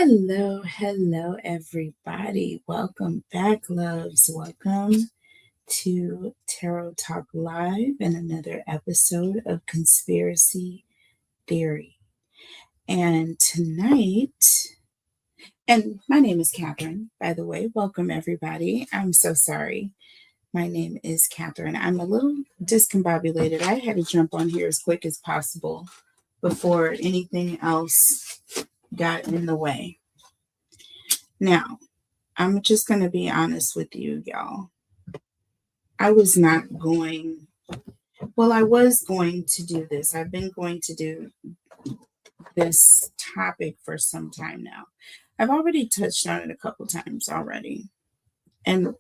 Hello, everybody. Welcome back, loves. Welcome to Tarot Talk Live and another episode of Conspiracy Theory. And tonight, and my name is Catherine, by the way. Welcome, everybody. I'm so sorry. My name is Catherine. I'm a little discombobulated. I had to jump on here as quick as possible before anything else got in the way. Now, I'm just going to be honest with you, y'all. I was going to do this. I've been going to do this topic for some time now. I've already touched on it a couple times already. And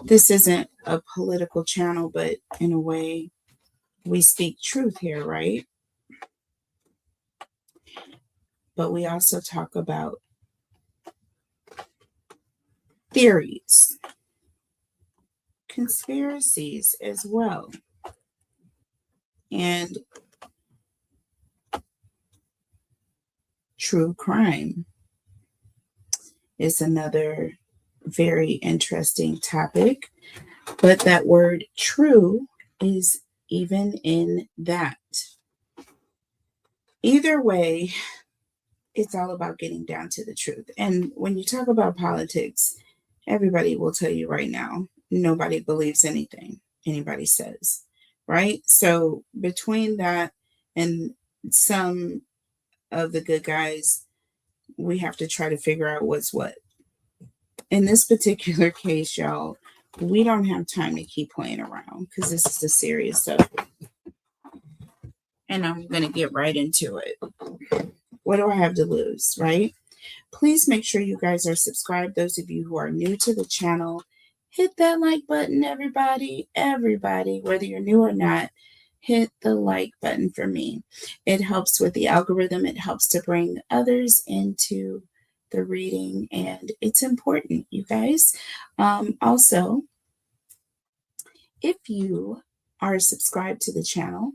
this isn't a political channel, but in a way, we speak truth here, right? But we also talk about theories, conspiracies as well. And true crime is another very interesting topic. But that word true is even in that. Either way, it's all about getting down to the truth. And when you talk about politics, everybody will tell you right now, nobody believes anything anybody says, right? So between that and some of the good guys, we have to try to figure out what's what. In this particular case, y'all, we don't have time to keep playing around because this is the serious stuff. And I'm going to get right into it. What do I have to lose, right? Please make sure you guys are subscribed. Those of you who are new to the channel, hit that like button, everybody, whether you're new or not, hit the like button for me. It helps with the algorithm. It helps to bring others into the reading, and it's important, you guys. Also, if you are subscribed to the channel,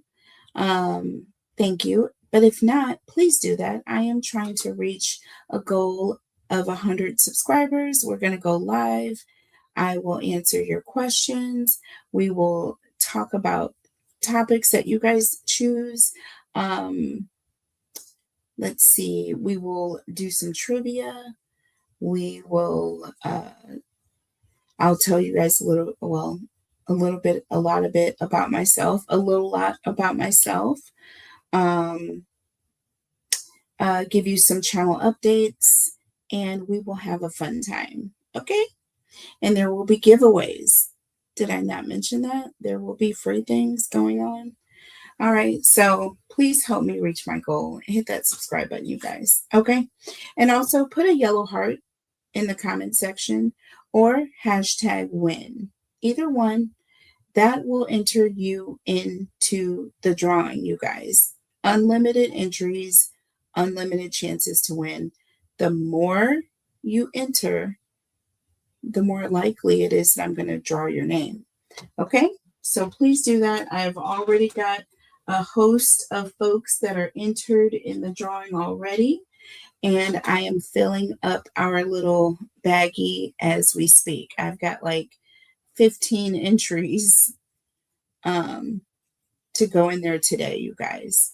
thank you. But if not, please do that. I am trying to reach a goal of 100 subscribers. We're going to go live. I will answer your questions. We will talk about topics that you guys choose. Let's see. We will do some trivia. We will, I'll tell you guys a lot about myself, give you some channel updates, and we will have a fun time. Okay. And there will be giveaways. Did I not mention that? There will be free things going on. All right. So please help me reach my goal. Hit that subscribe button, you guys. Okay. And also put a yellow heart in the comment section or #win. Either one. That will enter you into the drawing, you guys. Unlimited entries, unlimited chances to win. The more you enter, the more likely it is that I'm going to draw your name. Okay? So please do that. I have already got a host of folks that are entered in the drawing already, and I am filling up our little baggie as we speak. I've got like 15 entries to go in there today, you guys.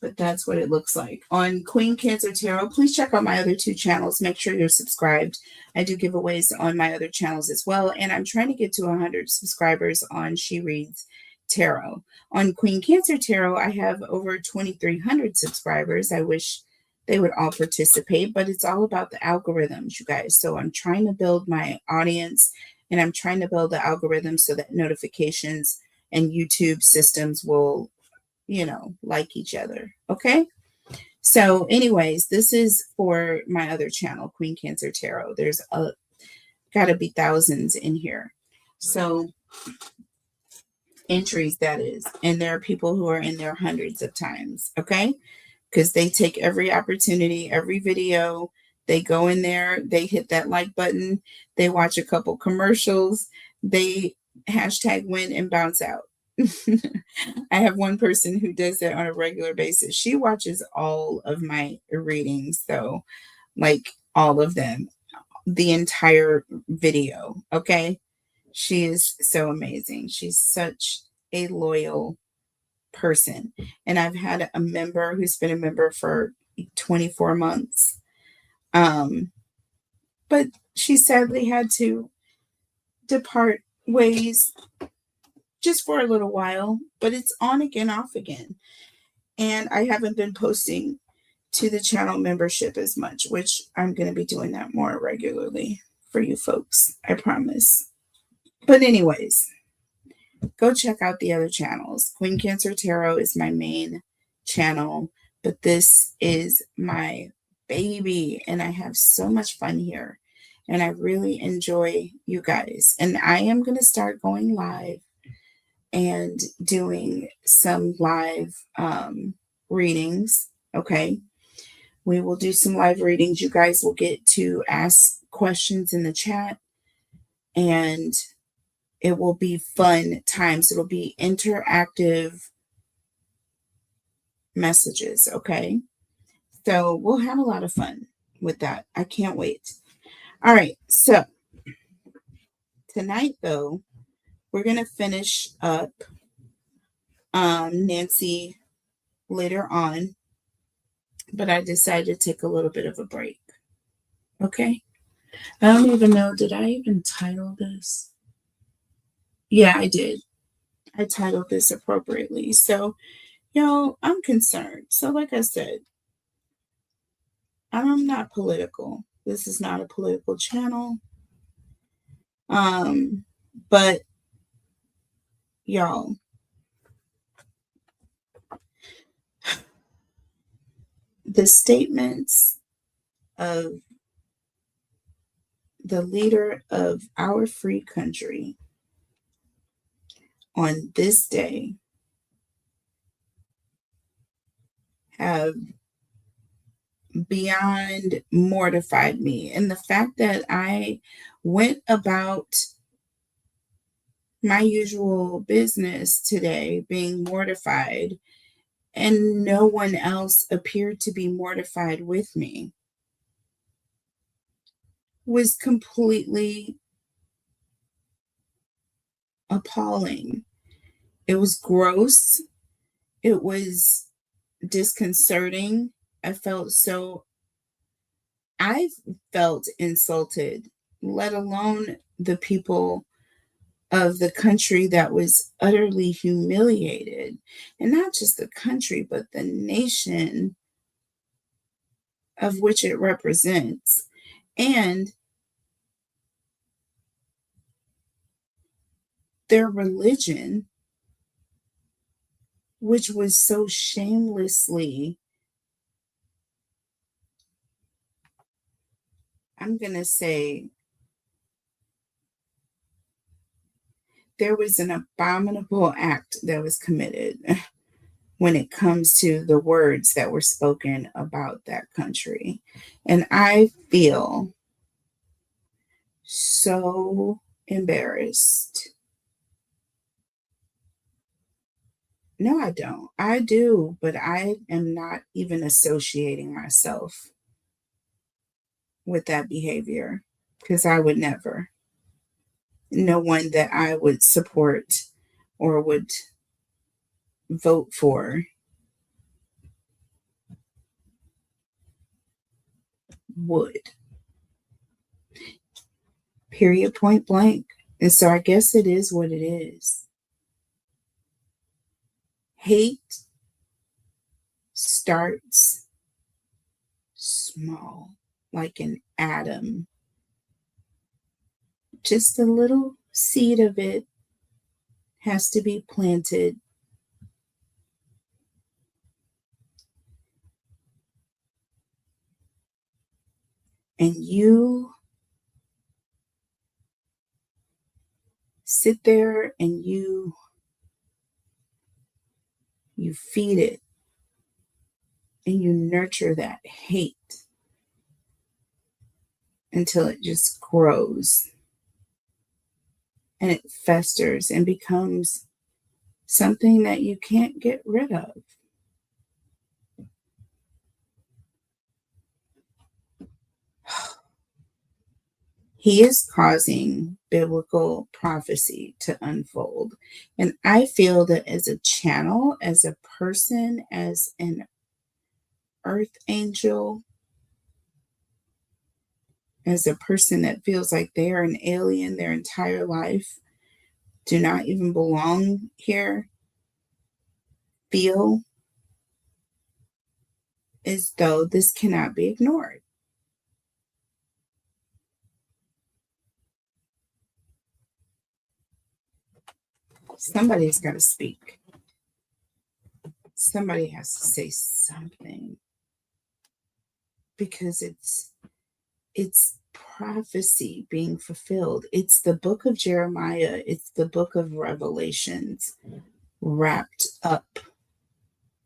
But that's what it looks like. On Queen Cancer Tarot, please check out my other 2 channels. Make sure you're subscribed. I do giveaways on my other channels as well. And I'm trying to get to 100 subscribers on She Reads Tarot. On Queen Cancer Tarot, I have over 2,300 subscribers. I wish they would all participate, but it's all about the algorithms, you guys. So I'm trying to build my audience, and I'm trying to build the algorithm so that notifications and YouTube systems will, like each other. Okay. So anyways, this is for my other channel, Queen Cancer Tarot. There's gotta be thousands in here. So entries, that is. And there are people who are in there hundreds of times. Okay. Because they take every opportunity, every video, they go in there, they hit that like button, they watch a couple commercials, they #win and bounce out. I have one person who does that on a regular basis. She watches all of my readings. So like all of them, the entire video. Okay. She is so amazing. She's such a loyal person. And I've had a member who's been a member for 24 months. But she sadly had to depart ways just for a little while, but it's on again, off again. And I haven't been posting to the channel membership as much, which I'm going to be doing that more regularly for you folks. I promise. But anyways, go check out the other channels. Queen Cancer Tarot is my main channel, but this is my baby, and I have so much fun here, and I really enjoy you guys. And I am going to start going live and doing some live readings. Okay. We will do some live readings. You guys will get to ask questions in the chat, and it will be fun times. It'll be interactive messages. Okay. So we'll have a lot of fun with that. I can't wait. All right. So tonight, though, we're going to finish up Nancy later on, but I decided to take a little bit of a break. Okay. I don't even know. Did I even title this? Yeah, I did. I titled this appropriately. So, I'm concerned. So, like I said, I'm not political. This is not a political channel. But y'all, the statements of the leader of our free country on this day have beyond mortified me. And the fact that I went about my usual business today being mortified and no one else appeared to be mortified with me was completely appalling. It was gross. It was disconcerting. I felt insulted, let alone the people of the country that was utterly humiliated. And not just the country, but the nation of which it represents. And their religion, which was so shamelessly, I'm going to say, there was an abominable act that was committed when it comes to the words that were spoken about that country. And I feel so embarrassed. No, I don't. I do, but I am not even associating myself with that behavior because I would never. No one that I would support or would vote for would. Period, point blank. And so I guess it is what it is. Hate starts small, like an atom. Just a little seed of it has to be planted. And you sit there and you feed it and you nurture that hate until it just grows and it festers and becomes something that you can't get rid of. He is causing biblical prophecy to unfold. And I feel that as a channel, as a person, as an earth angel, as a person that feels like they are an alien their entire life, do not even belong here, feel as though this cannot be ignored. Somebody's got to speak. Somebody has to say something, because it's prophecy being fulfilled. It's the book of Jeremiah, it's the book of Revelations wrapped up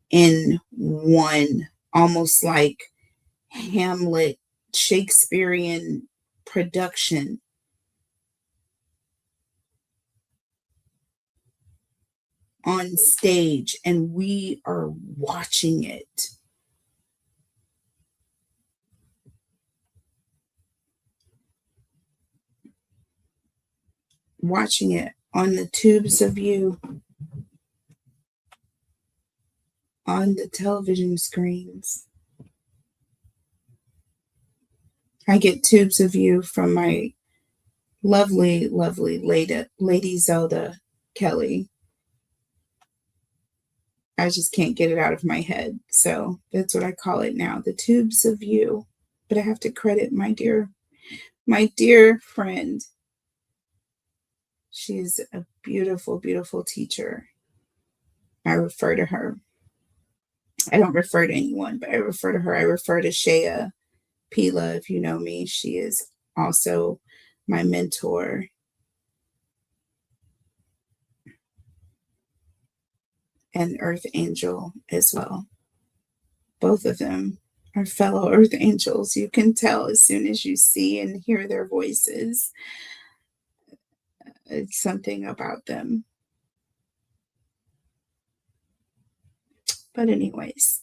in one, almost like Hamlet Shakespearean production. On stage, and we are watching it. Watching it on the tubes of you, on the television screens. I get tubes of you from my lovely, lovely Lady Zelda Kelly. I just can't get it out of my head. So that's what I call it now, the tubes of you. But I have to credit my dear friend. She's a beautiful, beautiful teacher. I refer to her. I don't refer to anyone, but I refer to her. I refer to Shea Pila, if you know me. She is also my mentor. And Earth Angel as well. Both of them are fellow Earth Angels. You can tell as soon as you see and hear their voices. It's something about them. But anyways,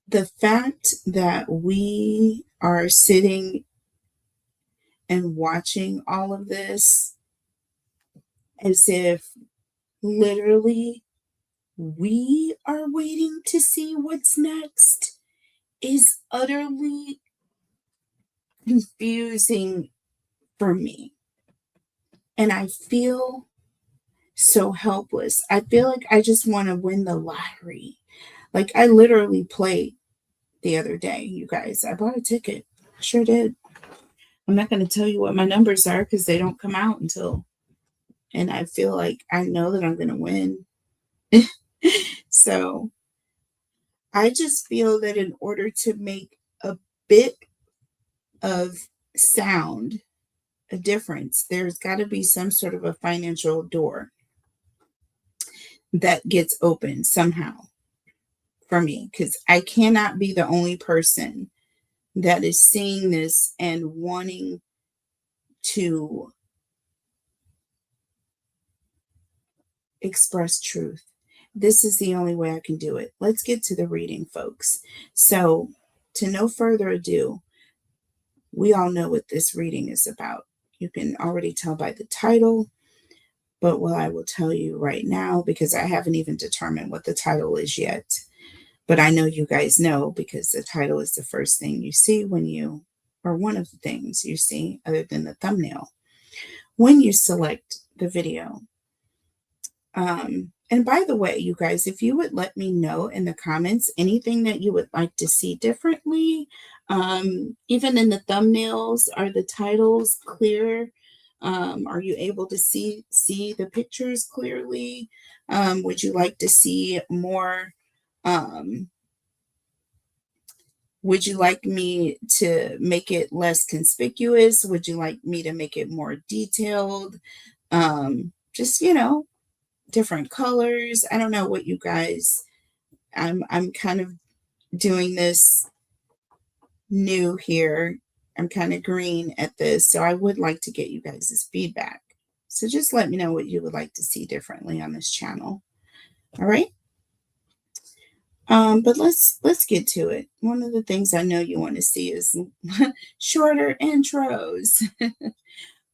the fact that we are sitting and watching all of this as if literally we are waiting to see what's next is utterly confusing for me. And I feel so helpless. I feel like I just want to win the lottery. Like I literally played the other day, you guys. I bought a ticket. I sure did. I'm not going to tell you what my numbers are because they don't come out until, and I feel like I know that I'm going to win. So I just feel that in order to make a bit of sound, a difference, there's got to be some sort of a financial door that gets open somehow for me, because I cannot be the only person that is seeing this and wanting to express truth. This is the only way I can do it. Let's get to the reading, folks. So, to no further ado, we all know what this reading is about. You can already tell by the title, but what I will tell you right now, because I haven't even determined what the title is yet, but I know you guys know because the title is the first thing you see when you, or one of the things you see other than the thumbnail, when you select the video. And by the way, you guys, if you would let me know in the comments anything that you would like to see differently, even in the thumbnails, are the titles clear? Are you able to see the pictures clearly? Would you like to see more? Would you like me to make it less conspicuous? Would you like me to make it more detailed? Just, different colors. I don't know what you guys, I'm kind of doing this new here. I'm kind of green at this, so I would like to get you guys' feedback. So just let me know what you would like to see differently on this channel. All right. But let's get to it. One of the things I know you want to see is shorter intros.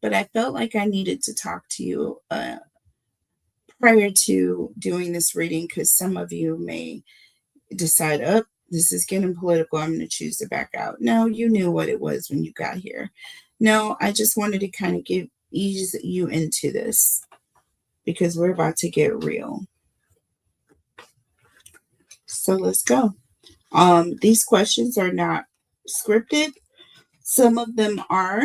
But I felt like I needed to talk to you prior to doing this reading, because some of you may decide, oh, this is getting political, I'm going to choose to back out. No, you knew what it was when you got here. No, I just wanted to kind of ease you into this, because we're about to get real. So let's go. These questions are not scripted. Some of them are,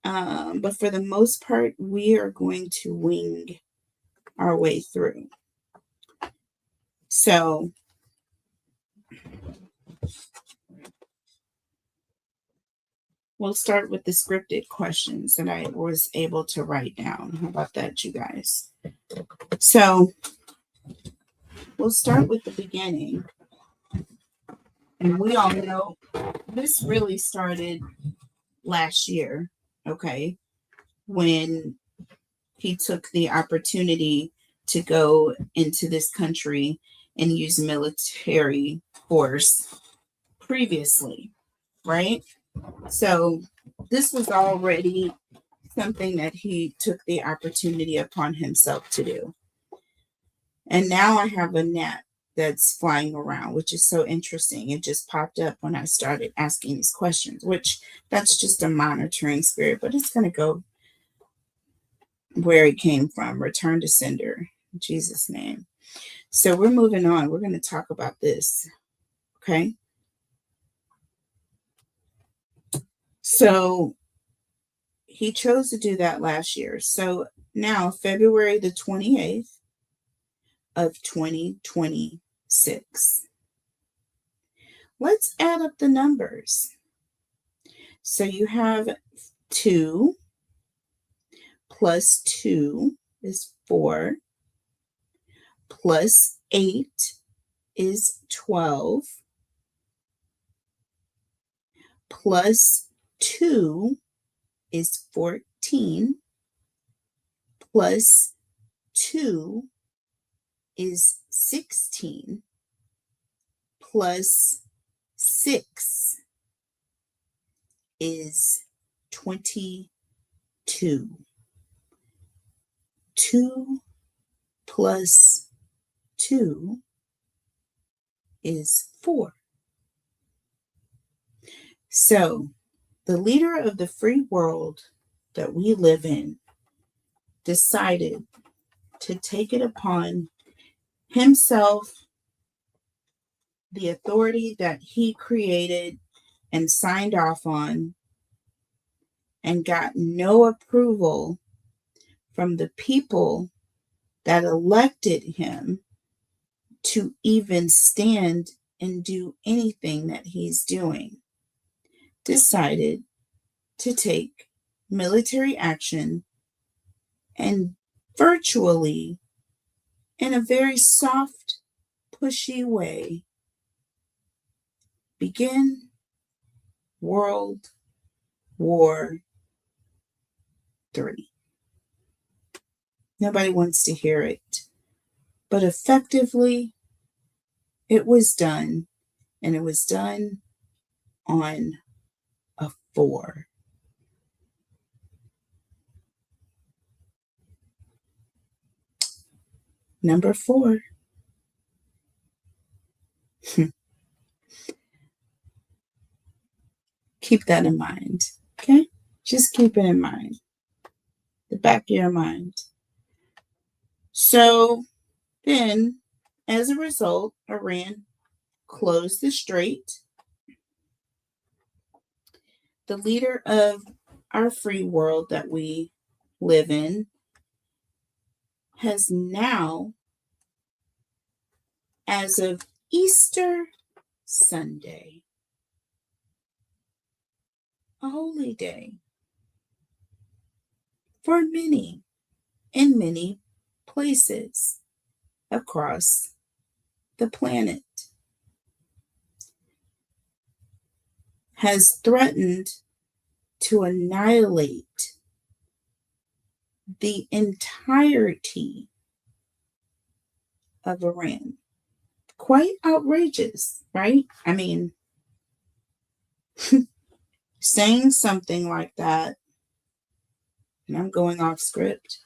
but for the most part, we are going to wing our way through. So we'll start with the scripted questions that I was able to write down. How about that, you guys? So we'll start with the beginning. And we all know this really started last year, okay, when he took the opportunity to go into this country and use military force previously, right? So this was already something that he took the opportunity upon himself to do. And now I have a gnat that's flying around, which is so interesting. It just popped up when I started asking these questions, which that's just a monitoring spirit, but it's going to go where it came from. Return to sender, in Jesus' name. So we're moving on. We're going to talk about this. Okay. So he chose to do that last year. So now, February the 28th of 2026. Let's add up the numbers. So you have 2 plus 2 is 4, plus 8 is 12, plus 2 is 14, plus 2 is 16, plus 6 is 22. 2 plus 2 is 4. So the leader of the free world that we live in decided to take it upon himself, the authority that he created and signed off on, and got no approval from the people that elected him to even stand and do anything that he's doing, decided to take military action and virtually, in a very soft, pushy way, begin World War III. Nobody wants to hear it, but effectively, it was done, and it was done on a 4. Number 4. Keep that in mind, okay? Just keep it in mind, the back of your mind. So then, as a result, Iran closed the strait. The leader of our free world that we live in has now, as of Easter Sunday, a holy day for many in many places across the planet, has threatened to annihilate the entirety of Iran. quite outrageous, right? I mean, saying something like that, and I'm going off script,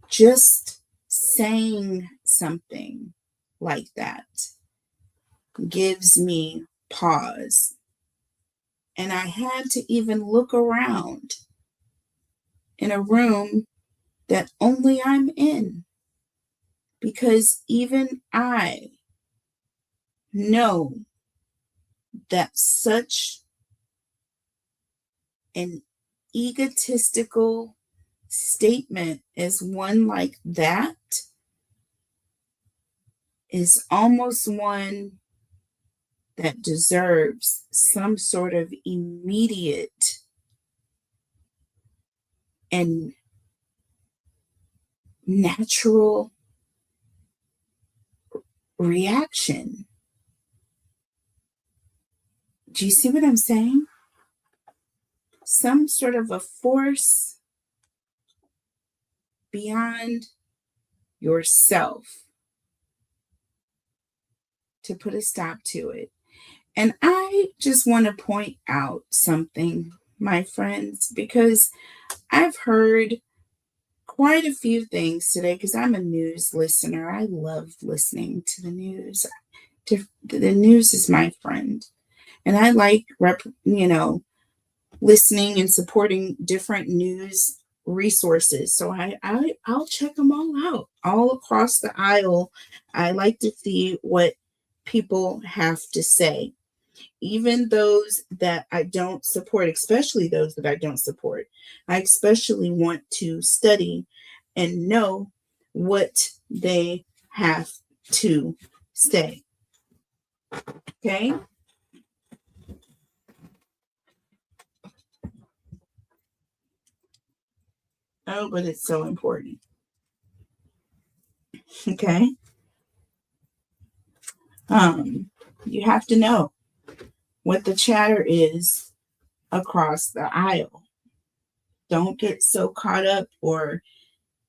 just saying something like that gives me pause. And I had to even look around in a room that only I'm in, because even I know that such an egotistical statement as one like that is almost one that deserves some sort of immediate and natural reaction. Do you see what I'm saying? Some sort of a force beyond yourself to put a stop to it. And I just want to point out something, my friends, because I've heard quite a few things today, because I'm a news listener. I love listening to the news. The news is my friend. And I like, listening and supporting different news resources. So I'll check them all out, all across the aisle. I like to see what people have to say, even those that I don't support, especially those that I don't support. I especially want to study and know what they have to say. Okay? Oh, but it's so important. Okay? You have to know what the chatter is across the aisle. Don't get so caught up or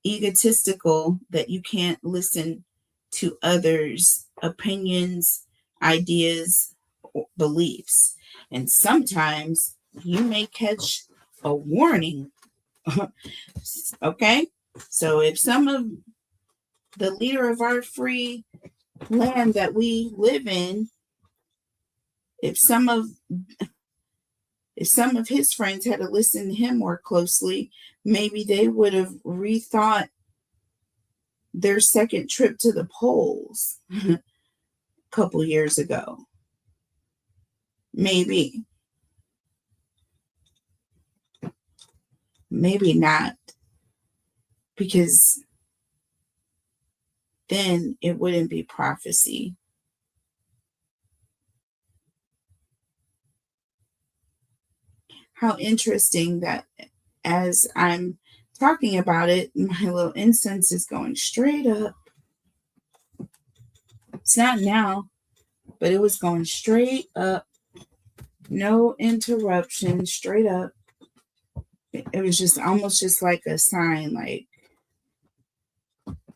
egotistical that you can't listen to others' opinions, ideas, or beliefs. And sometimes you may catch a warning. Okay? So if some of the leader of our free land that we live in, if some of his friends had to listen to him more closely, maybe they would have rethought their second trip to the polls a couple years ago. Maybe not, because then it wouldn't be prophecy. How interesting that as I'm talking about it, my little incense is going straight up. It's not now, but it was going straight up. No interruption, straight up. It was just almost just like a sign, like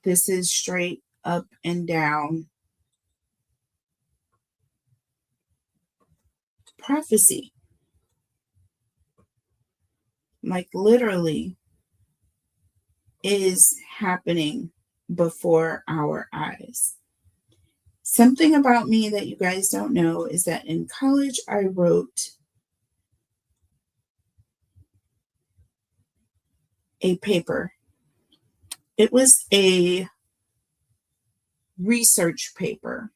this is straight up and down prophecy. Like literally is happening before our eyes. Something about me that you guys don't know is that in college I wrote a paper. It was a research paper.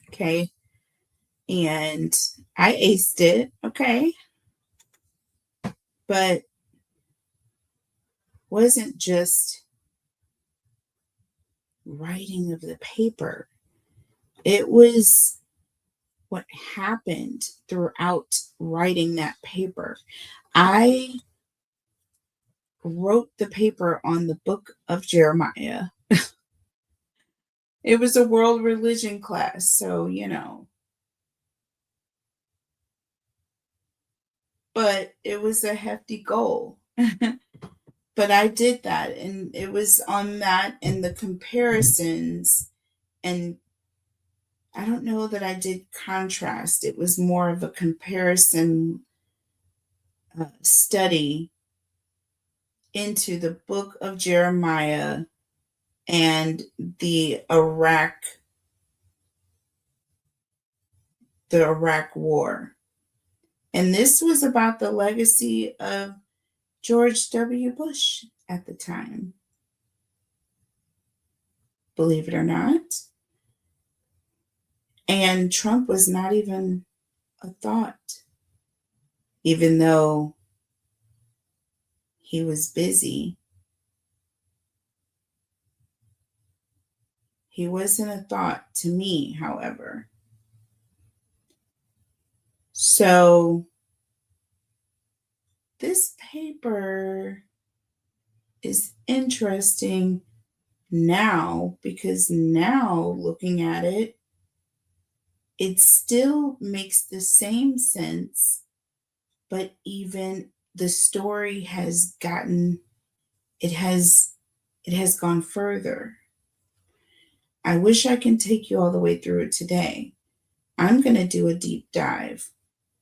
Okay. And I aced it. Okay. But wasn't just writing of the paper. It was what happened throughout writing that paper. I wrote the paper on the book of Jeremiah. It was a world religion class, so, but it was a hefty goal. But I did that, and it was on that and the comparisons. And I don't know that I did contrast. It was more of a comparison study into the book of Jeremiah and the Iraq war. And this was about the legacy of George W. Bush at the time. Believe it or not. And Trump was not even a thought, even though he was busy. He wasn't a thought to me, however. So this paper is interesting now because now looking at it, it still makes the same sense, but even the story has gone further. I wish I can take you all the way through it today. I'm going to do a deep dive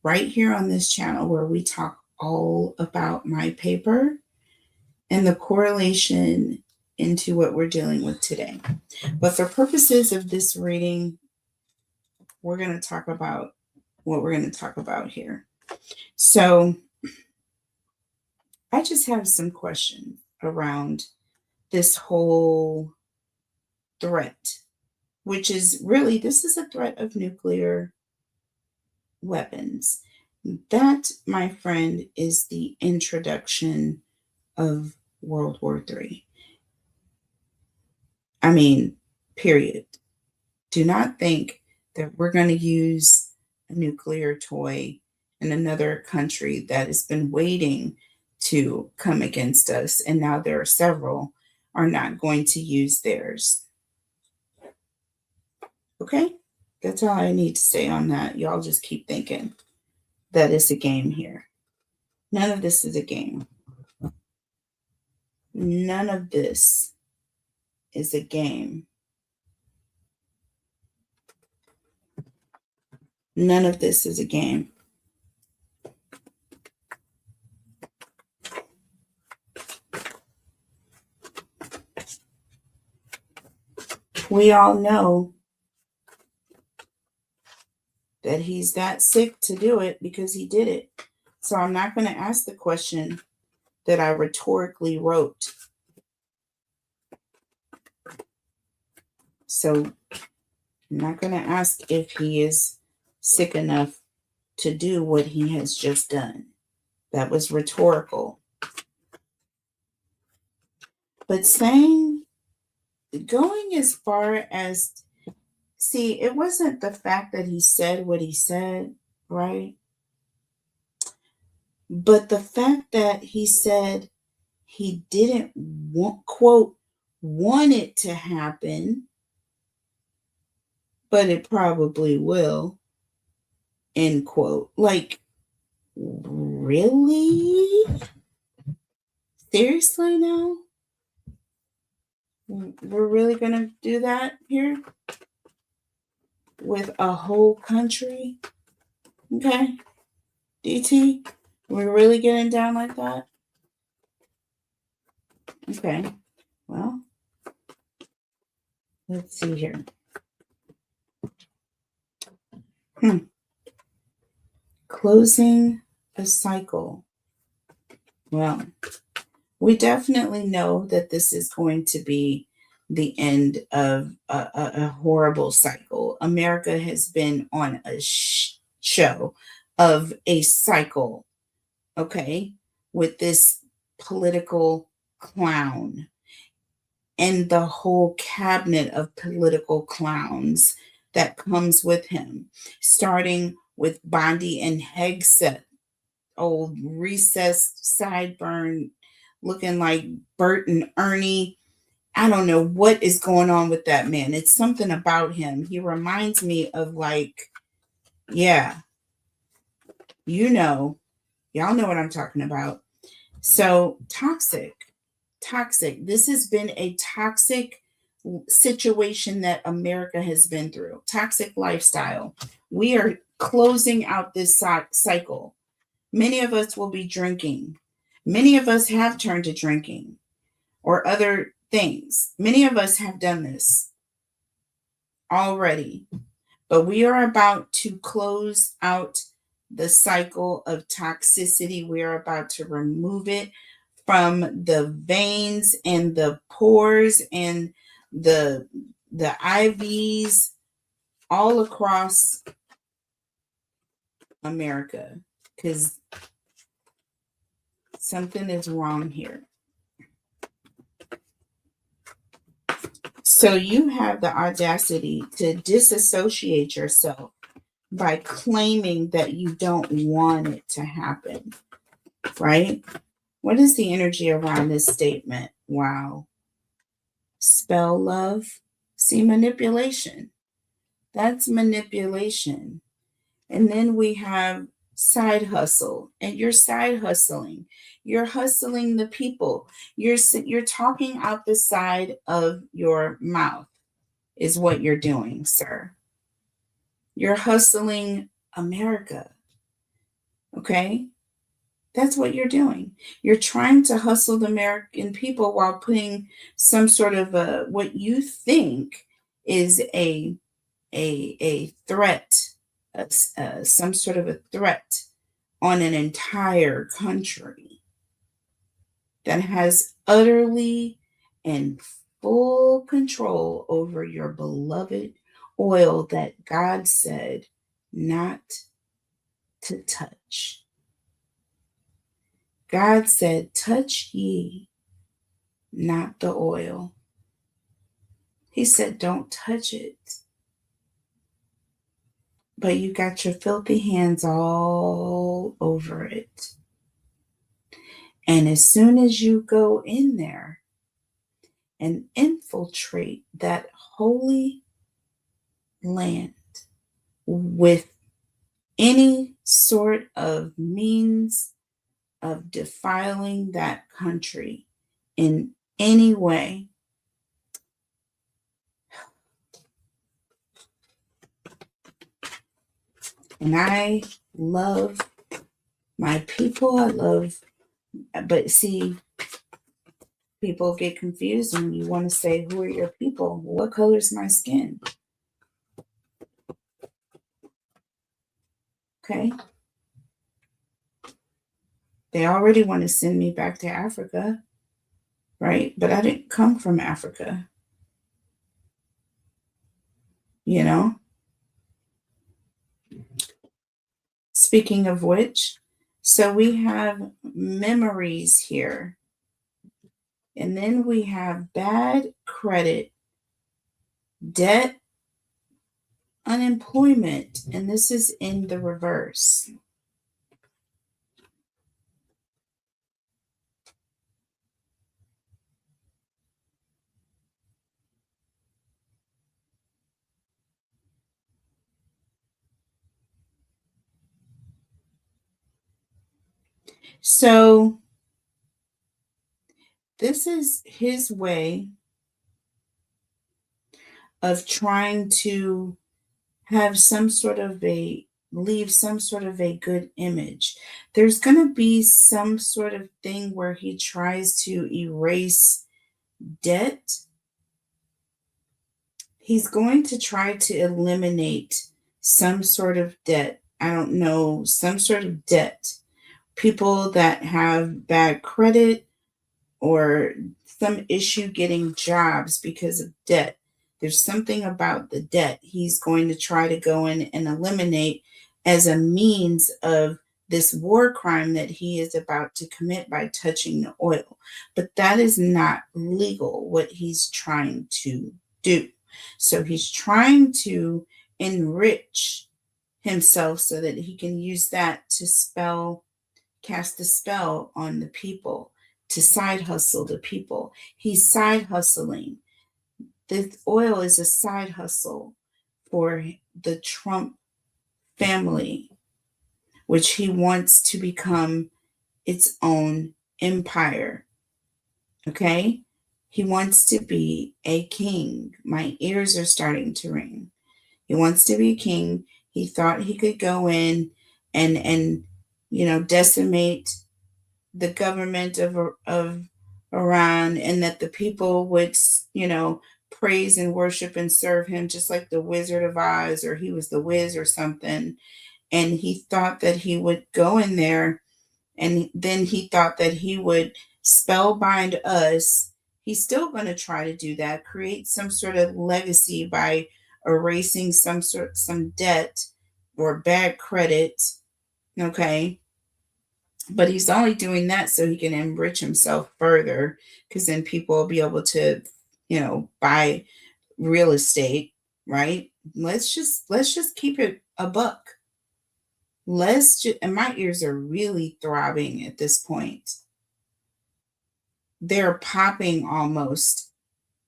right here on this channel where we talk all about my paper and the correlation into what we're dealing with today. But for purposes of this reading, we're going to talk about what we're going to talk about here. So I just have some questions around this whole threat, which is really, this is a threat of nuclear weapons. That, my friend, is the introduction of World War III. I mean, period. Do not think that we're going to use a nuclear toy in another country that has been waiting to come against us, and now there are several, are not going to use theirs. Okay? That's all I need to say on that. Y'all just keep thinking that it's a game here. None of this is a game. None of this is a game. None of this is a game. We all know that he's that sick to do it because he did it. So I'm not going to ask the question that I rhetorically wrote. So I'm not going to ask if he is sick enough to do what he has just done. That was rhetorical. But going as far as, see, it wasn't the fact that he said what he said, right? But the fact that he said he didn't want it to happen, but it probably will, end quote. Like, really? Seriously now? We're really going to do that here? With a whole country? Okay. DT, we're really getting down like that? Okay. Well, let's see here. Closing a cycle. Well, we definitely know that this is going to be the end of a horrible cycle. America has been on a show of a cycle, okay, with this political clown and the whole cabinet of political clowns that comes with him, starting with Bondi and Hegseth, old recessed sideburn looking like Bert and Ernie. I don't know what is going on with that man. It's something about him. He reminds me of, like, yeah, y'all know what I'm talking about. So toxic. Toxic. This has been a toxic situation that America has been through. Toxic lifestyle. We are closing out this cycle. Many of us will be drinking. Many of us have turned to drinking or other things. Many of us have done this already. But we are about to close out the cycle of toxicity. We are about to remove it from the veins and the pores and the IVs all across America, because something is wrong here. So you have the audacity to disassociate yourself by claiming that you don't want it to happen, right? What is the energy around this statement? Wow. Spell love. See, manipulation. That's manipulation. And then we have side hustle, and you're side hustling. You're hustling the people. You're talking out the side of your mouth is what you're doing, sir. You're hustling America. Okay? That's what you're doing. You're trying to hustle the American people while putting some sort of what you think is a threat, some sort of a threat on an entire country that has utterly and full control over your beloved oil that God said not to touch. God said, touch ye not the oil. He said, don't touch it. But you got your filthy hands all over it. And as soon as you go in there and infiltrate that holy land with any sort of means of defiling that country in any way, and I love my people, but see, people get confused when you want to say, who are your people? What color is my skin? Okay. They already want to send me back to Africa, right? But I didn't come from Africa, you know? Speaking of which, so we have memories here. And then we have bad credit, debt, unemployment, and this is in the reverse. So this is his way of trying to have leave some sort of a good image. There's going to be some sort of thing where he tries to erase debt. He's going to try to eliminate some sort of debt. I don't know, some sort of debt. People that have bad credit or some issue getting jobs because of debt. There's something about the debt he's going to try to go in and eliminate as a means of this war crime that he is about to commit by touching the oil. But that is not legal, what he's trying to do. So he's trying to enrich himself so that he can use that to cast a spell on the people, to side hustle the people. He's side hustling. This oil is a side hustle for the Trump family, which he wants to become its own empire. Okay? He wants to be a king. My ears are starting to ring. He wants to be a king. He thought he could go in and decimate the government of Iran, and that the people would, praise and worship and serve him just like the Wizard of Oz, or he was the Wiz or something. And he thought that he would go in there, and then he thought that he would spellbind us. He's still going to try to do that, create some sort of legacy by erasing some debt or bad credit. Okay, but he's only doing that so he can enrich himself further, because then people will be able to, buy real estate, right? Let's just keep it a buck. And my ears are really throbbing at this point. They're popping almost,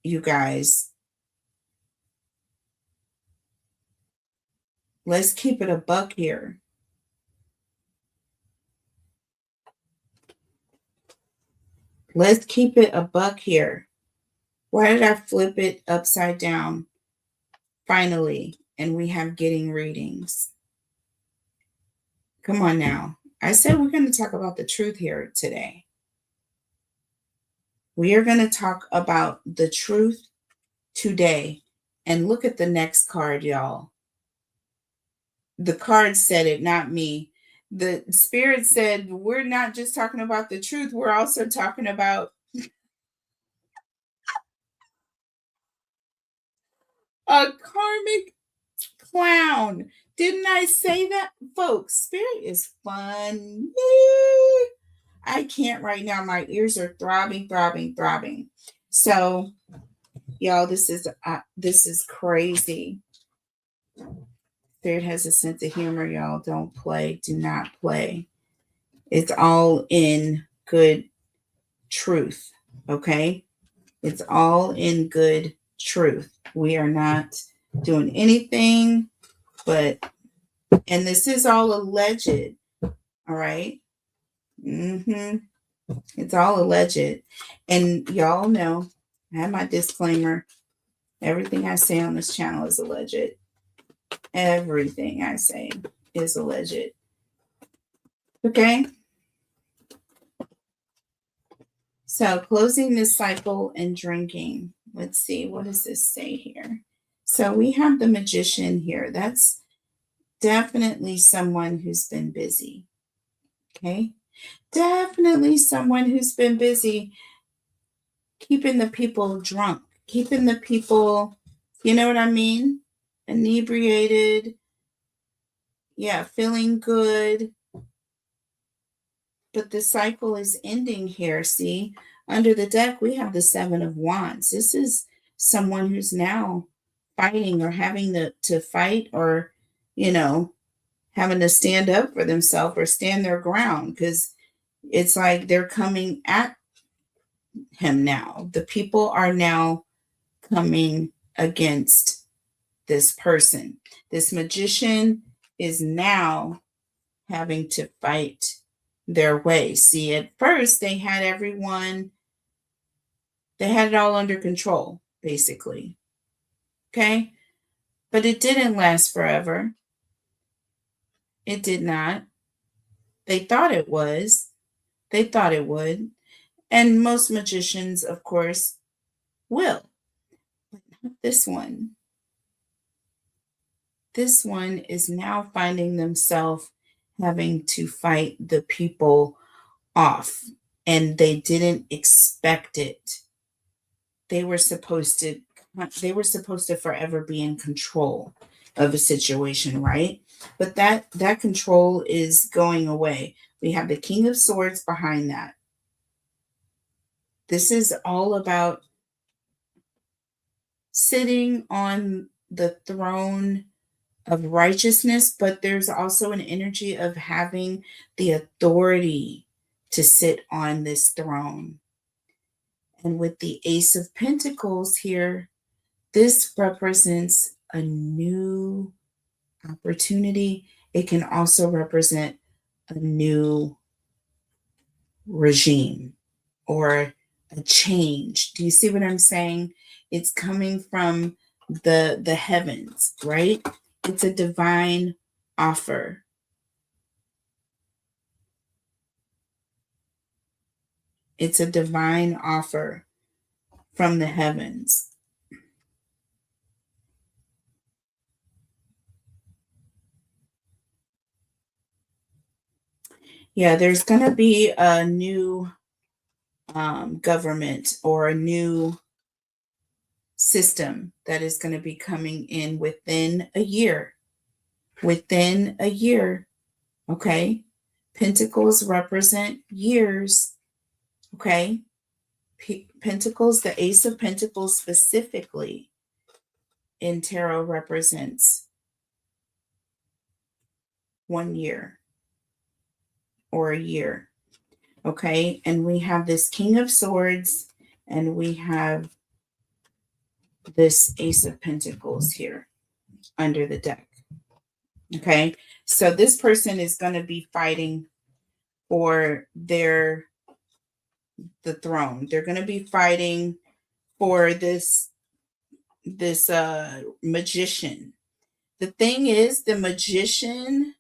you guys. Let's keep it a buck here. Let's keep it a buck here. Why did I flip it upside down? Finally, and we have getting readings. Come on now. I said we're going to talk about the truth here today. We are going to talk about the truth today. And look at the next card, y'all. The card said it, not me. The spirit said, we're not just talking about the truth, we're also talking about a karmic clown. Didn't I say that? Folks, spirit is fun. I can't right now. My ears are throbbing, throbbing, throbbing. So, y'all, this is crazy. Spirit has a sense of humor, y'all. Don't play. Do not play. It's all in good truth. Okay? It's all in good truth. We are not doing anything but, and this is all alleged. All right? It's all alleged. And y'all know, I have my disclaimer. Everything I say on this channel is alleged. Everything I say is alleged. Okay? So, closing this cycle and drinking. Let's see, what does this say here? So, we have the magician here. That's definitely someone who's been busy. Okay? Definitely someone who's been busy keeping the people drunk, keeping the people, you know what I mean? Inebriated. Yeah, feeling good. But the cycle is ending here. See, under the deck, we have the Seven of Wands. This is someone who's now fighting, or having to fight, or, having to stand up for themselves or stand their ground, because it's like they're coming at him now. The people are now coming against this person. This magician is now having to fight their way. See, at first they had it all under control, basically. Okay? But it didn't last forever. It did not. They thought it was. They thought it would. And most magicians, of course, will. But not this one. This one is now finding themselves having to fight the people off, and they didn't expect it. They were supposed to forever be in control of a situation, right? But that control is going away. We have the King of Swords behind that. This is all about sitting on the throne of righteousness, but there's also an energy of having the authority to sit on this throne. And with the Ace of Pentacles here, this represents a new opportunity. It can also represent a new regime, or a change. Do you see what I'm saying? It's coming from the heavens, right? It's a divine offer. It's a divine offer from the heavens. Yeah, there's going to be a new government or a new system that is going to be coming in within a year. Within a year, okay? Pentacles represent years, okay? Pentacles, the Ace of Pentacles specifically in tarot represents 1 year or a year, okay? And we have this King of Swords and we have this Ace of Pentacles here under the deck, okay? So this person is going to be fighting for the throne. They're going to be fighting for this magician. The thing is, the magician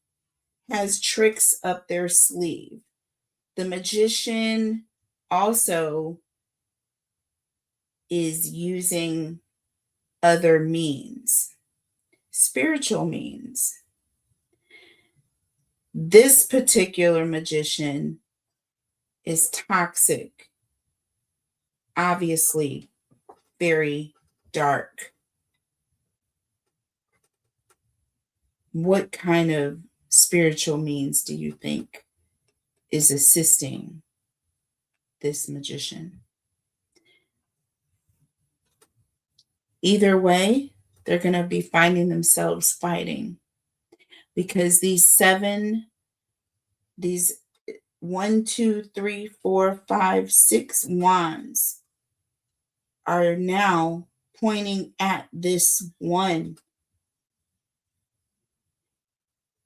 has tricks up their sleeve. The magician also is using other means, spiritual means. This particular magician is toxic, obviously very dark. What kind of spiritual means do you think is assisting this magician? Either way, they're going to be finding themselves fighting because these 1, 2, 3, 4, 5, 6 wands are now pointing at this one.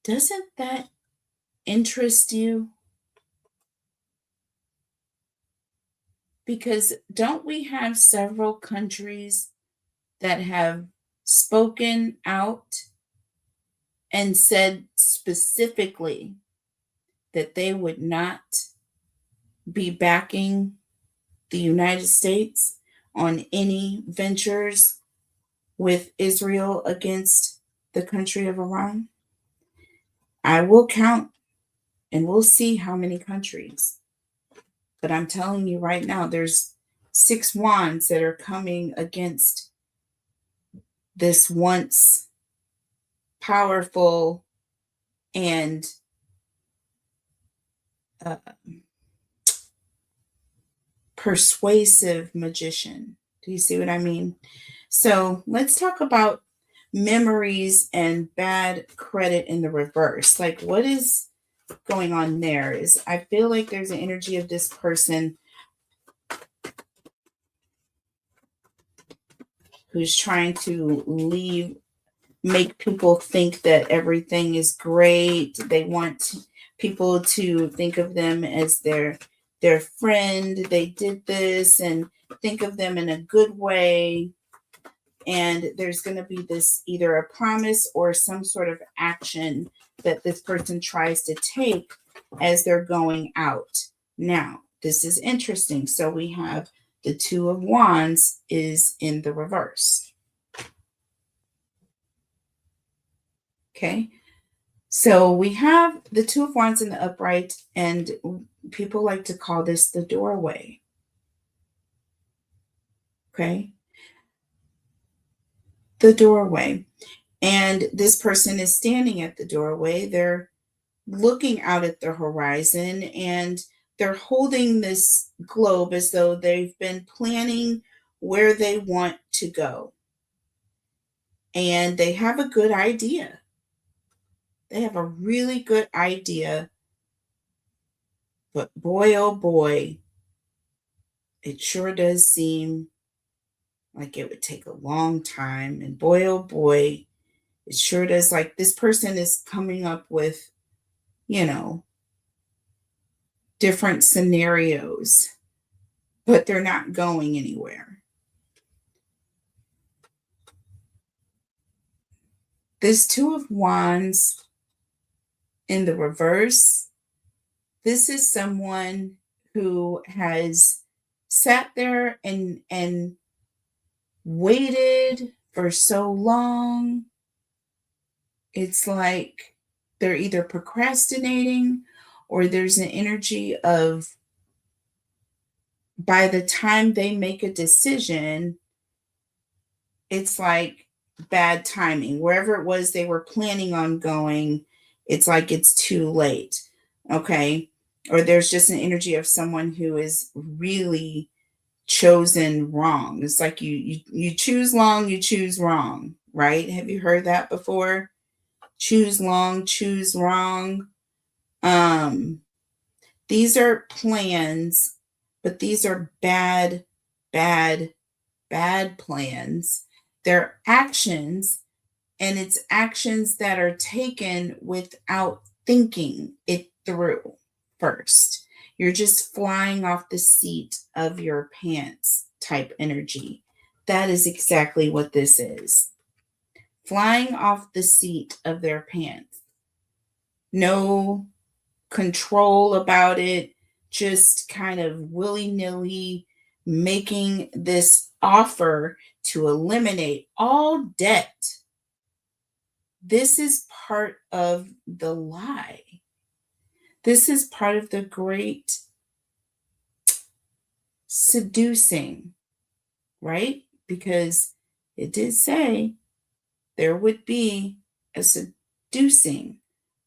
Doesn't that interest you? Because don't we have several countries that have spoken out and said specifically that they would not be backing the United States on any ventures with Israel against the country of Iran? I will count and we'll see how many countries. But I'm telling you right now, there's 6 wands that are coming against this once powerful and persuasive magician. Do you see what I mean? So let's talk about memories and bad credit in the reverse. Like, what is going on there? Is I feel like there's an energy of this person who's trying to make people think that everything is great. They want people to think of them as their friend. They did this and think of them in a good way. And there's going to be this either a promise or some sort of action that this person tries to take as they're going out. Now, this is interesting. So we have the Two of Wands is in the reverse. Okay. So we have the Two of Wands in the upright, and people like to call this the doorway. Okay. The doorway. And this person is standing at the doorway. They're looking out at the horizon and they're holding this globe as though they've been planning where they want to go. And they have a good idea. They have a really good idea. But boy, oh boy, it sure does seem like it would take a long time. And boy, oh boy, it sure does. Like, this person is coming up with, different scenarios but they're not going anywhere. This Two of Wands in the reverse, this is someone who has sat there and waited for so long. It's like they're either procrastinating or there's an energy of by the time they make a decision, it's like bad timing. Wherever it was they were planning on going, it's like it's too late. Okay. Or there's just an energy of someone who is really chosen wrong. It's like you choose long, you choose wrong, right? Have you heard that before? Choose long, choose wrong. Um, these are plans, but these are bad, bad, bad plans. They're actions, and it's actions that are taken without thinking it through first. You're just flying off the seat of your pants type energy. That is exactly what this is. Flying off the seat of their pants. No control about it, just kind of willy nilly making this offer to eliminate all debt. This is part of the lie. This is part of the great seducing, right? Because it did say there would be a seducing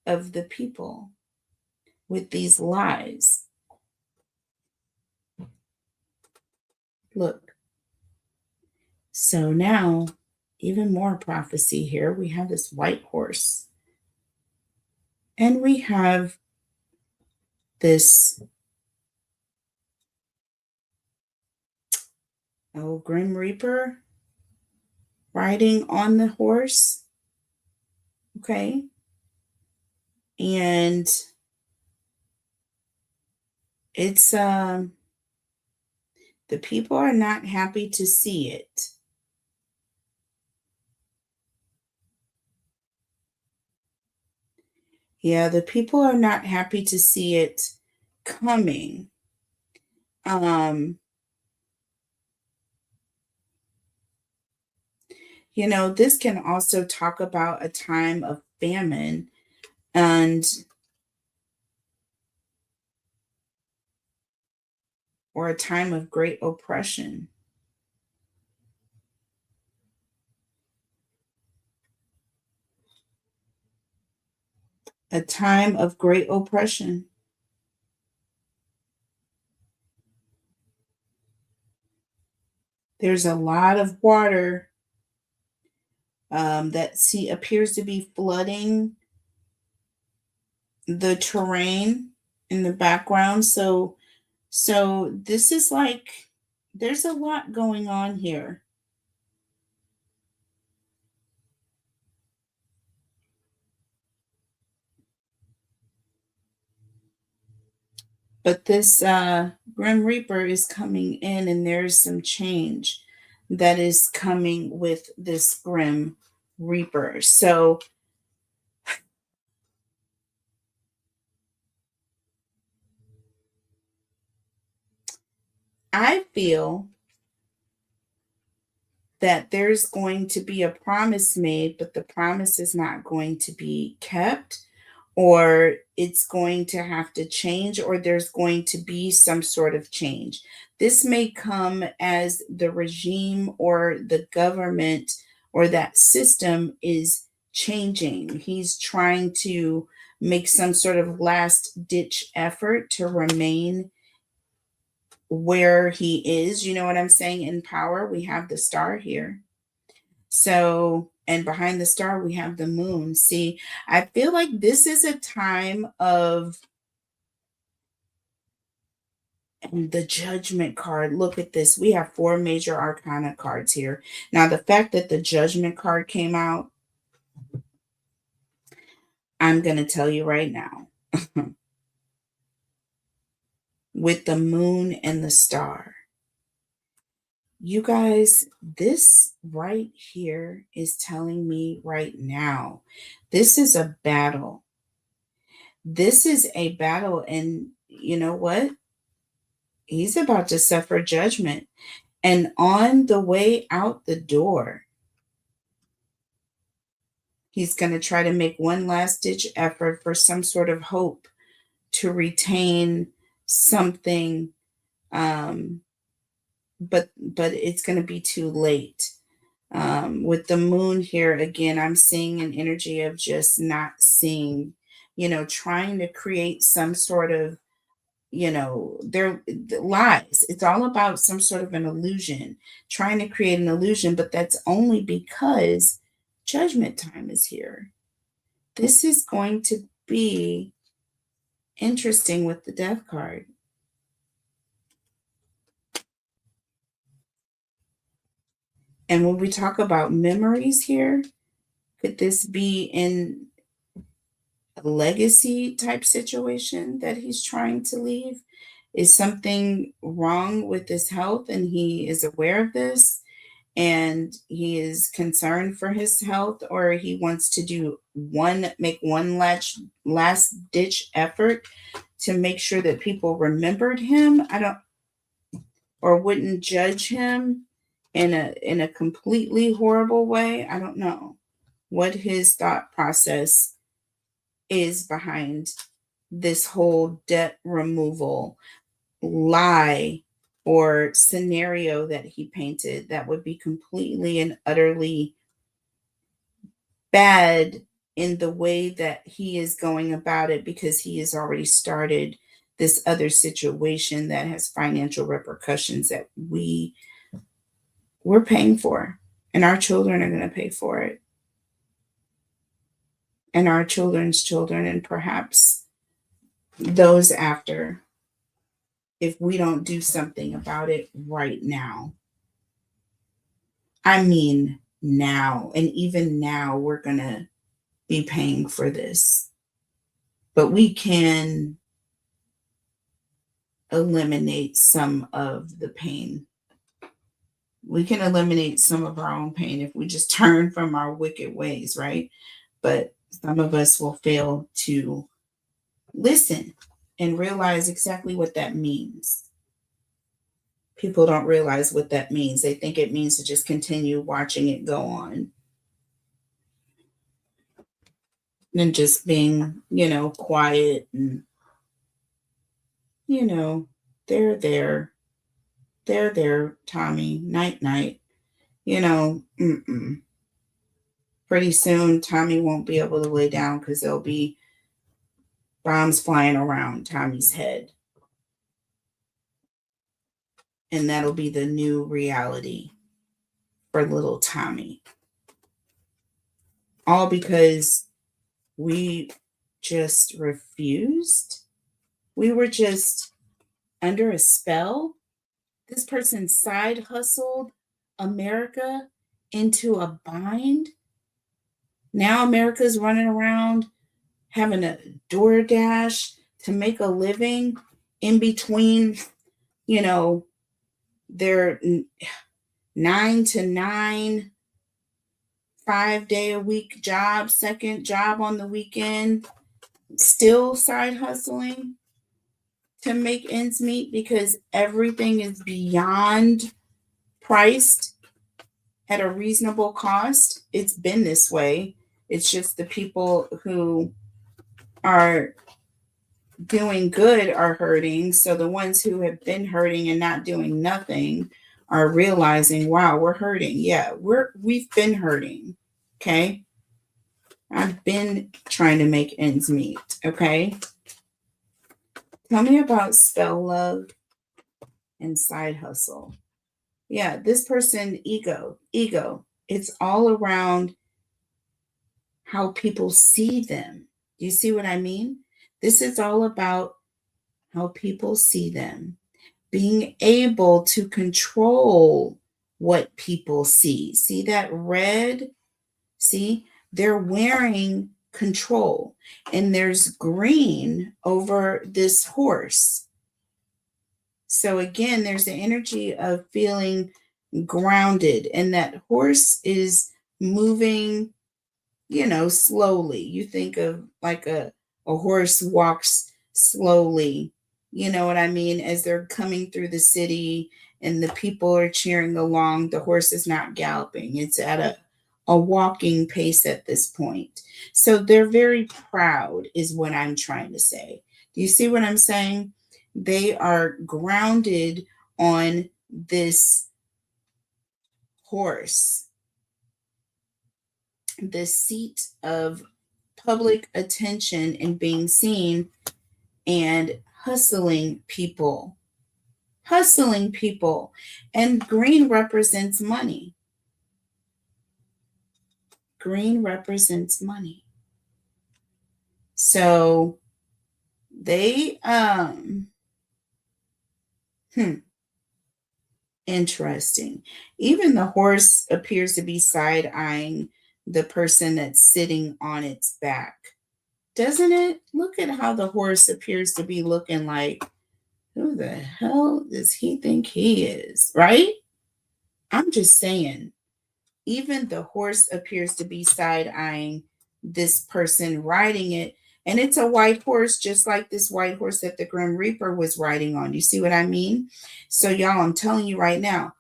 of the people with these lies. Look. So now, even more prophecy here. We have this white horse. And we have this Grim Reaper riding on the horse. Okay. And it's the people are not happy to see it. Yeah, the people are not happy to see it coming. This can also talk about a time of famine and or a time of great oppression. A time of great oppression. There's a lot of water that appears to be flooding the terrain in the background. So this is like there's a lot going on here. But this Grim Reaper is coming in, and there's some change that is coming with this Grim Reaper. So I feel that there's going to be a promise made, but the promise is not going to be kept, or it's going to have to change, or there's going to be some sort of change. This may come as the regime or the government or that system is changing. He's trying to make some sort of last ditch effort to remain where he is. You know what I'm saying? In power, we have the star here. So, and behind the star, we have the moon. See, I feel like this is a time of the judgment card. Look at this. We have 4 major arcana cards here. Now, the fact that the judgment card came out, I'm going to tell you right now. With the moon and the star. You guys, this right here is telling me right now, this is a battle. This is a battle. And you know what? He's about to suffer judgment. And on the way out the door, he's going to try to make one last ditch effort for some sort of hope to retain something. Um, but it's going to be too late. With the moon here again, I'm seeing an energy of just not seeing, trying to create some sort of, there lies. It's all about some sort of an illusion, trying to create an illusion, but that's only because judgment time is here. This is going to be interesting with the death card. And when we talk about memories here, could this be in a legacy type situation that he's trying to leave? Is something wrong with his health and he is aware of this and he is concerned for his health, or he wants to make one last ditch effort to make sure that people remembered him? I don't, or wouldn't judge him in a completely horrible way. I don't know what his thought process is behind this whole debt removal lie or scenario that he painted that would be completely and utterly bad in the way that he is going about it, because he has already started this other situation that has financial repercussions that we're paying for, and our children are going to pay for it, and our children's children, and perhaps those after, if we don't do something about it right now. I mean, now, and even now, we're going to be paying for this. But we can eliminate some of the pain. We can eliminate some of our own pain if we just turn from our wicked ways, right? But some of us will fail to listen and realize exactly what that means. People don't realize what that means. They think it means to just continue watching it go on and just being, quiet and, you know, they're there. They're there, Tommy. Night, night. Mm-mm. Pretty soon, Tommy won't be able to lay down because there'll be bombs flying around Tommy's head. And that'll be the new reality for little Tommy. All because we just refused. We were just under a spell. This person side hustled America into a bind. Now America's running around having a DoorDash to make a living in between, their 9 to 9, 5-day a week job, second job on the weekend, still side hustling to make ends meet because everything is beyond priced at a reasonable cost. It's been this way. It's just the people who are doing good are hurting. So the ones who have been hurting and not doing nothing are realizing, wow, we're hurting. Yeah, we've been hurting. Okay. I've been trying to make ends meet. Okay. Tell me about spell love and side hustle. Yeah, this person, ego. It's all around how people see them. Do you see what I mean? This is all about how people see them, being able to control what people see. See that red? See, they're wearing control, and there's green over this horse. So again, there's the energy of feeling grounded, and that horse is moving, slowly. You think of like a horse walks slowly, you know what I mean, as they're coming through the city and the people are cheering along. The horse is not galloping. It's at a walking pace at this point. So they're very proud is what I'm trying to say. Do you see what I'm saying? They are grounded on this horse, the seat of public attention and being seen, and hustling people. And green represents money. Green represents money. So they interesting. Even the horse appears to be side eyeing the person that's sitting on its back. Doesn't it? Look at how the horse appears to be looking like, who the hell does he think he is? Right? I'm just saying, even the horse appears to be side eyeing this person riding it. And it's a white horse, just like this white horse that the Grim Reaper was riding on. You see what I mean? So, y'all, I'm telling you right now,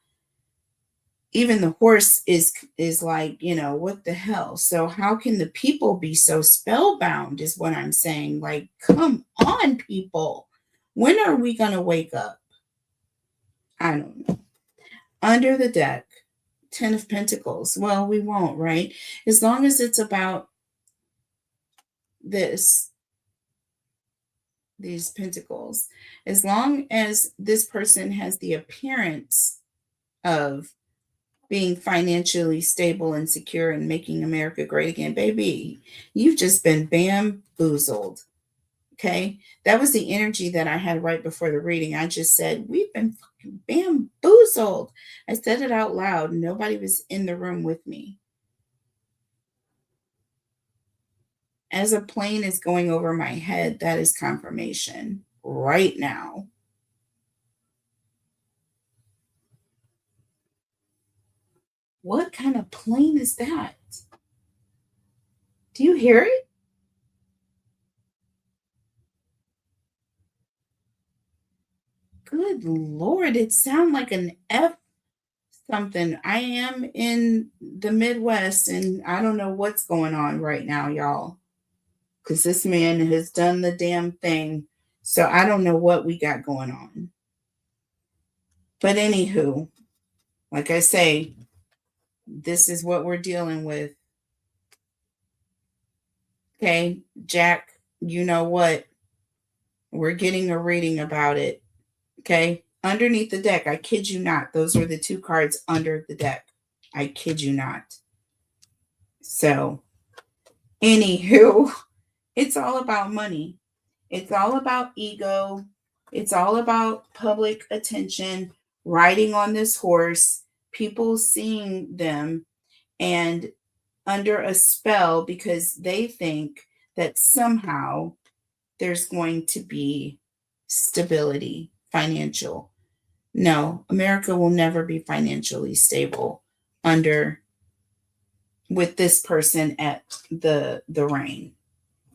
even the horse is like, what the hell? So how can the people be so spellbound is what I'm saying. Like, come on, people. When are we going to wake up? I don't know. Under the deck, 10 of Pentacles. Well, we won't, right? As long as it's about these pentacles, as long as this person has the appearance of being financially stable and secure and making America great again, baby, you've just been bamboozled. Okay. That was the energy that I had right before the reading. I just said, we've been fucking bamboozled. I said it out loud. Nobody was in the room with me. As a plane is going over my head, that is confirmation right now. What kind of plane is that? Do you hear it? Good Lord, it sounds like an F something. I am in the Midwest and I don't know what's going on right now, y'all. Because this man has done the damn thing. So I don't know what we got going on. But anywho, like I say, this is what we're dealing with. Okay, Jack, you know what? We're getting a reading about it. Okay, underneath the deck, I kid you not, those are the two cards under the deck. I kid you not. So, anywho, it's all about money. It's all about ego. It's all about public attention, riding on this horse, people seeing them and under a spell because they think that somehow there's going to be stability, financial. No, America will never be financially stable under with this person at the reign.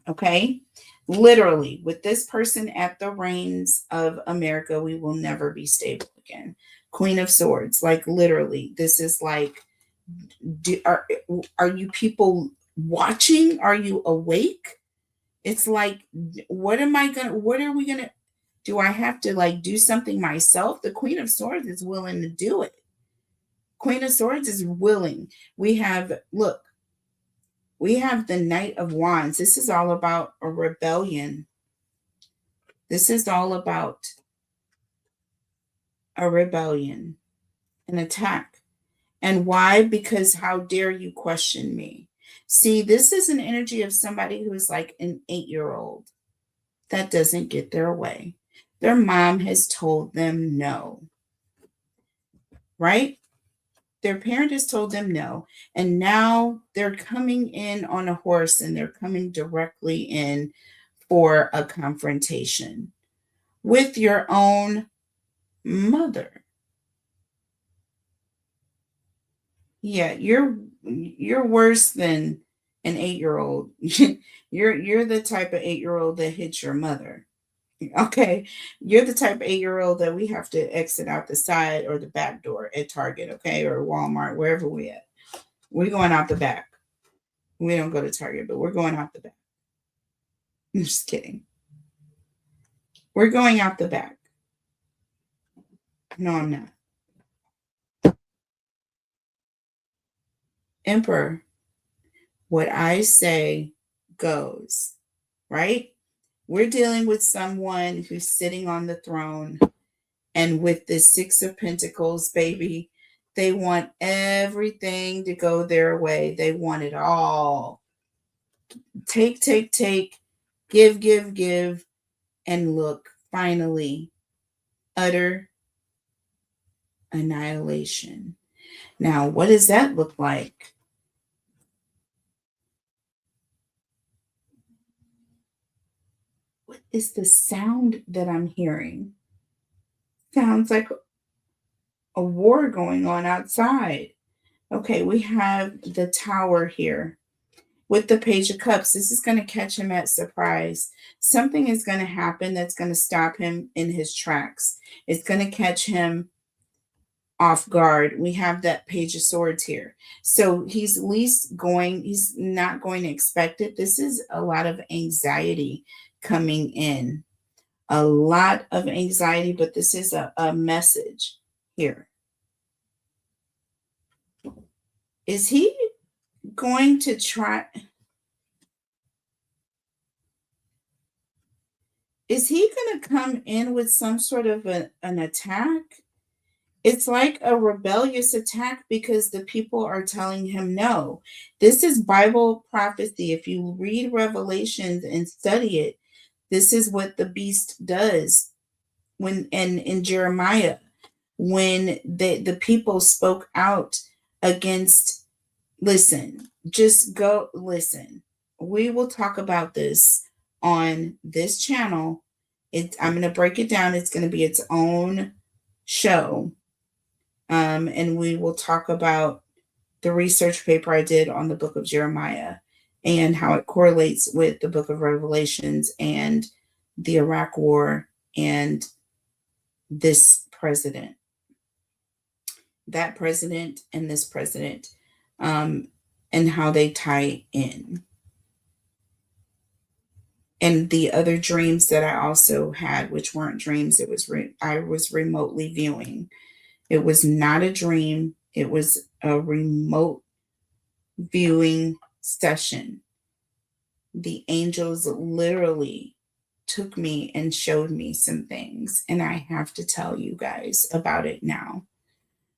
Okay? Literally, with this person at the reins of America, we will never be stable again. Queen of Swords, like literally, this is like, are you people watching? Are you awake? It's like, what are we gonna, do I have to like do something myself? The Queen of Swords is willing to do it. Queen of Swords is willing. We have the Knight of Wands. This is all about a rebellion. This is all about a rebellion, an attack. And why? Because how dare you question me? See, this is an energy of somebody who's like an 8-year-old that doesn't get their way. Their mom has told them no, right? Their parent has told them no. And now they're coming in on a horse and they're coming directly in for a confrontation with your own mother. Yeah, you're worse than an 8-year-old. You're the type of 8-year-old that hits your mother. Okay. You're the type of 8-year-old that we have to exit out the side or the back door at Target, okay, or Walmart, wherever we at. We're going out the back. We don't go to Target, but we're going out the back. I'm just kidding. We're going out the back. No, I'm not. Emperor, what I say goes, right? We're dealing with someone who's sitting on the throne, and with this Six of Pentacles, baby, they want everything to go their way. They want it all. Take, take, take, give, give, give, and look, finally, utter annihilation. Now, what does that look like? What is the sound that I'm hearing? Sounds like a war going on outside. Okay, we have the Tower here with the Page of Cups. This is going to catch him at surprise. Something is going to happen that's going to stop him in his tracks. It's going to catch him off guard. We have that Page of Swords here. So he's not going to expect it. This is a lot of anxiety coming in. A lot of anxiety, but this is a message here. Is he going to try? Is he going to come in with some sort of an attack? It's like a rebellious attack because the people are telling him no. This is Bible prophecy. If you read Revelations and study it, this is what the beast does when and in Jeremiah, when the people spoke out against, listen, just go listen. We will talk about this on this channel. I'm going to break it down. It's going to be its own show. And we will talk about the research paper I did on the book of Jeremiah and how it correlates with the book of Revelations and the Iraq War and this president, that president, and this president, and how they tie in. And the other dreams that I also had, which weren't dreams, I was remotely viewing. It was not a dream. It was a remote viewing session. The angels literally took me and showed me some things, and I have to tell you guys about it now.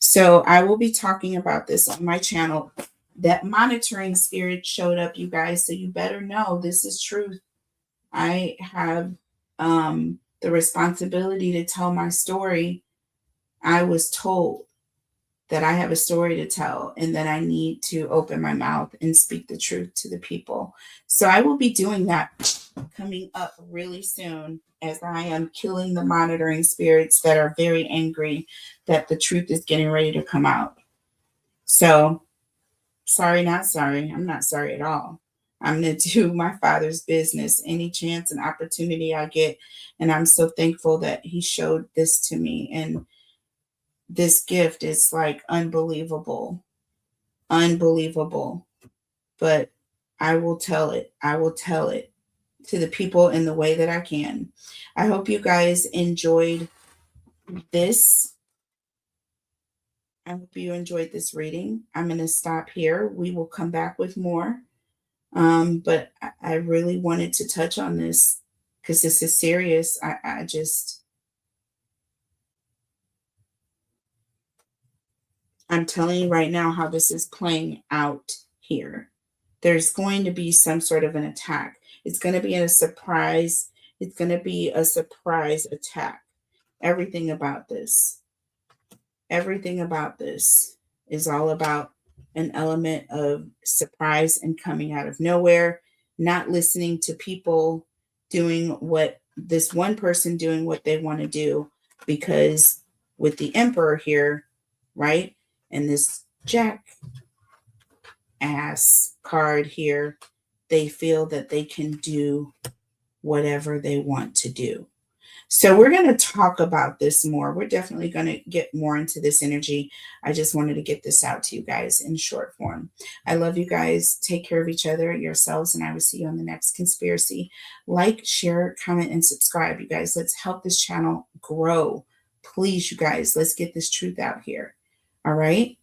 So I will be talking about this on my channel. That monitoring spirit showed up, you guys, so you better know this is truth. I have the responsibility to tell my story. I was told that I have a story to tell and that I need to open my mouth and speak the truth to the people. So I will be doing that coming up really soon, as I am killing the monitoring spirits that are very angry that the truth is getting ready to come out. So sorry, not sorry. I'm not sorry at all. I'm going to do my Father's business any chance and opportunity I get. And I'm so thankful that he showed this to me. And this gift is like unbelievable, unbelievable. But I will tell it. I will tell it to the people in the way that I can. I hope you guys enjoyed this. I hope you enjoyed this reading. I'm going to stop here. We will come back with more. But I really wanted to touch on this because this is serious. I'm telling you right now how this is playing out here. There's going to be some sort of an attack. It's going to be a surprise. It's going to be a surprise attack. Everything about this is all about an element of surprise and coming out of nowhere, not listening to people doing what this one person doing what they want to do, because with the emperor here, right? And this jackass card here. They feel that they can do whatever they want to do. So we're going to talk about this more. We're definitely going to get more into this energy. I just wanted to get this out to you guys in short form. I love you guys. Take care of each other, yourselves, and I will see you on the next conspiracy. Like, share, comment, and subscribe. You guys, let's help this channel grow. Please, you guys, let's get this truth out here. All right?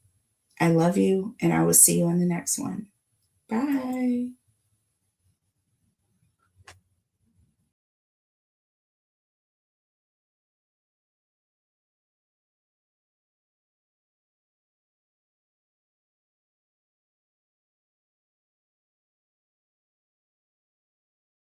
I love you, and I will see you on the next one. Bye.